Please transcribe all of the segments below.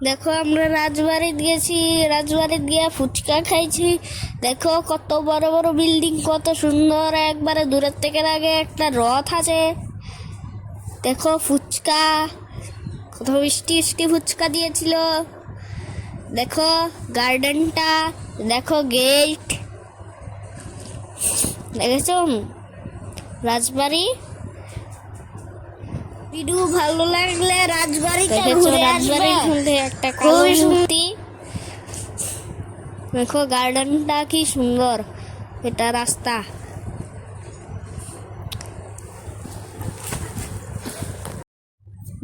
দেখো আমরা রাজবাড়ি গেছি, রাজবাড়ি গিয়ে ফুচকা খাইছি। দেখো কত বড় বড় বিল্ডিং, কত সুন্দর, একবারে দূরের থেকে লাগে একটা রথ আছে। দেখো ফুচকা, কত মিষ্টি মিষ্টি ফুচকা দিয়েছিল। দেখো গার্ডেনটা, দেখো গেট, দেখেছ রাজবাড়ি। ভিডিও ভালো লাগলে রাজবাড়িতে ঘুরে আসবে, একটা খুবই সুন্দর। দেখো গার্ডেনটা কি সুন্দর, এটা রাস্তা।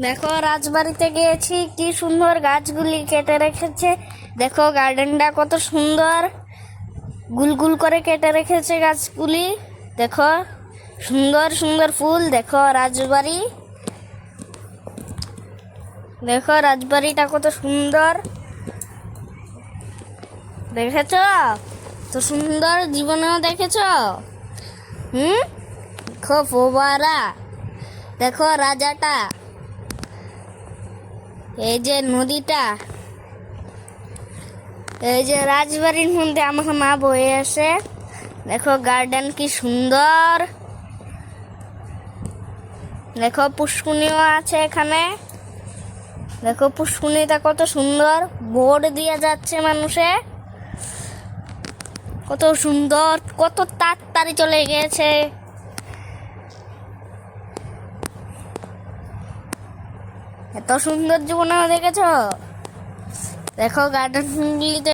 দেখো রাজবাড়িতে গিয়েছি, কি সুন্দর গাছগুলি কেটে রেখেছে। দেখো গার্ডেনটা কত সুন্দর, গুল করে কেটে রেখেছে গাছগুলি। দেখো সুন্দর সুন্দর ফুল। দেখো রাজবাড়ি, দেখো রাজবাড়িটা কত সুন্দর, দেখেছ তো সুন্দর, জীবনেও দেখেছ? দেখো ফোয়ারা, দেখো রাজাটা, এই যে নদীটা, এই যে রাজবাড়ির মধ্যে আমার মা বয়ে আসে। দেখো গার্ডেন কি সুন্দর, দেখো পুষ্কুনিও আছে এখানে। দেখো পুষ্কুনিটা কত সুন্দর, বোর্ড দিয়ে যাচ্ছে মানুষে, কত সুন্দর, কত তাড়াতাড়ি চলে গেছে। এত সুন্দর জীবনেও দেখেছ? দেখো গার্ডেন